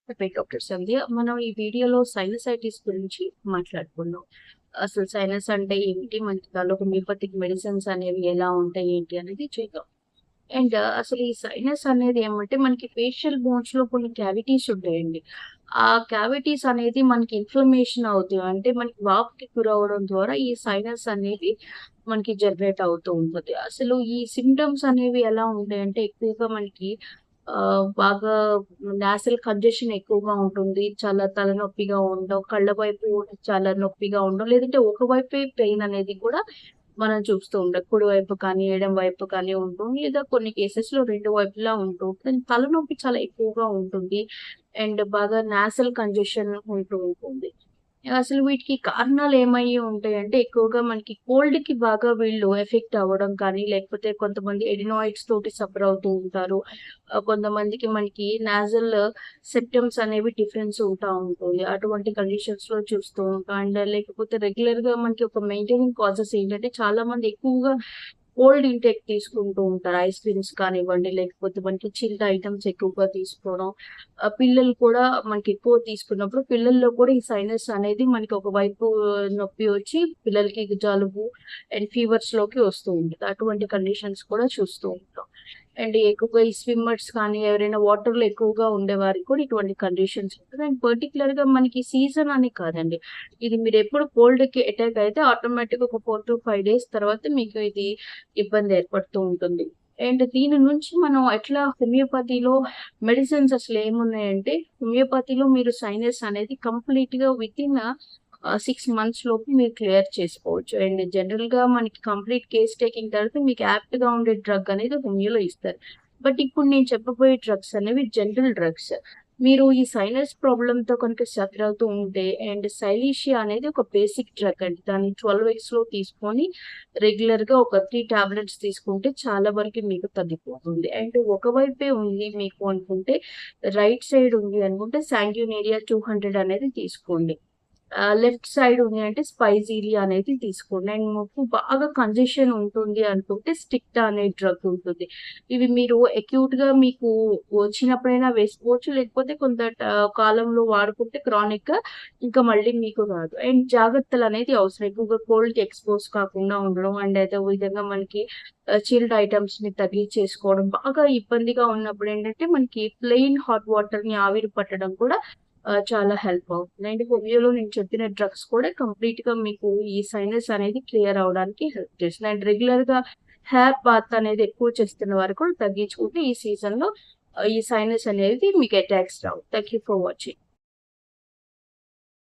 Doctor సంధ్య. మనం ఈ వీడియోలో సైనసైటిస్ గురించి మాట్లాడుకుందాం. అసలు సైనస్ అంటే ఏమిటి? మనకి దానిలో హోమియోపతిక్ మెడిసిన్స్ అనేవి ఎలా ఉంటాయి? ఏంటి అనేది చూద్దాం. అండ్ అసలు ఈ సైనస్ అనేది ఏమంటే మనకి ఫేషియల్ బోన్స్‌లో కొన్ని క్యావిటీస్ ఉంటాయండి. ఆ క్యావిటీస్ అనేది మనకి ఇన్‌ఫ్లమేషన్ అవుతాయి. అంటే మనకి వాపుకి గురవ్వడం ద్వారా ఈ సైనస్ అనేది మనకి జనరేట్ అవుతూ ఉంటది. అసలు ఈ సింప్టమ్స్ అనేవి ఎలా ఉంటాయంటే ఎక్కువగా మనకి బాగా నాసల్ కంజెషన్ ఎక్కువగా ఉంటుంది. చాలా తలనొప్పిగా ఉండడం, కళ్ళ వైపు చాలా నొప్పిగా ఉండడం, లేదంటే ఒక వైపే పెయిన్ అనేది కూడా మనం చూస్తూ ఉంటాం. కుడి వైపు కానీ, ఎడమ వైపు కానీ ఉంటుంది. లేదా కొన్ని కేసెస్‌లో 2 వైపులా ఉంటూ ఉంటుంది. తలనొప్పి చాలా ఎక్కువగా ఉంటుంది. అండ్ బాగా నాసల్ కంజెషన్ ఉంటూ ఉంటుంది. అసలు వీటికి కారణాలేమయ్యి ఉంటాయంటే, ఎక్కువగా మనకి కోల్డ్‌కి బాగా వీళ్ళు ఎఫెక్ట్ అవ్వడం కానీ, లేకపోతే కొంతమంది ఎడినాయిడ్స్ తోటి సఫర్ అవుతూ ఉంటారు. కొంతమందికి మనకి నాజల్ సిమ్ప్టమ్స్ అనేవి డిఫరెన్స్ ఉంటా ఉంటుంది. అటువంటి కండిషన్స్‌లో చూస్తూ ఉంటాం. అండ్ లేకపోతే రెగ్యులర్‌గా మనకి ఒక మెయింటైనింగ్ కాజెస్ ఏంటంటే, చాలామంది ఎక్కువగా కోల్డ్ ఇంటేక్ తీసుకుంటూ ఉంటారు. ఐస్ క్రీమ్స్ కానివ్వండి, లేకపోతే మనకి చిల్డ్ ఐటెమ్స్ ఎక్కువగా తీసుకోవడం. పిల్లలు కూడా మనకి ఎక్కువ తీసుకున్నప్పుడు పిల్లల్లో కూడా ఈ సైనస్ అనేది మనకి ఒకవైపు నొప్పి వచ్చి పిల్లలకి జలుబు అండ్ ఫీవర్స్‌లోకి వస్తూ ఉంటది. అటువంటి కండిషన్స్ కూడా చూస్తూ ఉంటాం. అండ్ ఎక్కువగా ఈ స్విమ్మర్స్ కానీ, ఎవరైనా వాటర్‌లో ఎక్కువగా ఉండేవారికి కూడా ఇటువంటి కండిషన్స్ ఉంటది. అండ్ పర్టిక్యులర్‌గా మనకి సీజన్ అని కాదండి. ఇది మీరెప్పుడు కోల్డ్‌కి అటాక్ అయితే ఆటోమేటిక్‌గా ఒక 4-5 డేస్ తర్వాత మీకు ఇది ఇబ్బంది ఏర్పడుతూ ఉంటుంది. అండ్ దీని నుంచి మనం ఎట్లా హోమియోపతిలో మెడిసిన్స్ అసలేమున్నాయంటే, హోమియోపతిలో మీరు సైనస్ అనేది కంప్లీట్‌గా వితిన్ 6 మంత్స్ లోపు మీరు క్లియర్ చేసుకోవచ్చు. అండ్ జనరల్‌గా మనకి కంప్లీట్ కేస్ టేకింగ్ తర్వాత మీకు యాప్ట్‌గా ఉండే డ్రగ్ అనేది హోమియోలో ఇస్తారు. బట్ ఇప్పుడు నేను చెప్పబోయే డ్రగ్స్ అనేవి జనరల్ డ్రగ్స్. మీరు ఈ సైనస్ ప్రాబ్లమ్‌తో కనుక సఫర్ అవుతూ ఉంటే అండ్ సైలీషియా అనేది ఒక బేసిక్ డ్రగ్ అండి. దాన్ని 12 వీక్స్‌లో తీసుకొని రెగ్యులర్‌గా ఒక 3 టాబ్లెట్స్ తీసుకుంటే చాలా వరకు మీకు తగ్గిపోతుంది. అండ్ ఒకవైపే ఉంది మీకు అనుకుంటే రైట్ సైడ్ ఉంది అనుకుంటే సాంగ్యూనేరియా 200 అనేది తీసుకోండి. లెఫ్ట్ సైడ్ ఉంది అంటే స్పైజీలియా అనేది తీసుకోండి. అండ్ ముక్కు బాగా కంజెషన్ ఉంటుంది అనుకుంటే స్టిక్టా అనే డ్రగ్ ఉంటుంది. ఇవి మీరు అక్యూట్‌గా మీకు వచ్చినప్పుడైనా వేసుకోవచ్చు. లేకపోతే కొంత కాలంలో వాడుకుంటే క్రానిక్‌గా ఇంకా మళ్ళీ మీకు రాదు. అండ్ జాగ్రత్తలనేది అవసరం. ఎక్కువగా కోల్డ్‌కి ఎక్స్‌పోజ్ కాకుండా ఉండడం అండ్ అదే విధంగా మనకి చిల్డ్ ఐటెమ్స్‌ని తగ్గించేసుకోవడం. బాగా ఇబ్బందిగా ఉన్నప్పుడేంటంటే మనకి ప్లెయిన్ హాట్ వాటర్‌ని ఆవిరి పట్టడం కూడా చాలా హెల్ప్ అవుతుంది. అండ్ హోమియోలో నేను చెప్పిన డ్రగ్స్ కూడా కంప్లీట్‌గా మీకు ఈ సైనస్ అనేది క్లియర్ అవ్వడానికి హెల్ప్ చేస్తుంది. అండ్ రెగ్యులర్‌గా హెయిర్ బాత్ అనేది ఎక్కువ చేస్తున్న వారు కూడా తగ్గించుకుంటే ఈ సీజన్‌లో ఈ సైనస్ అనేది మీకు attacks Rao. Thank you for watching.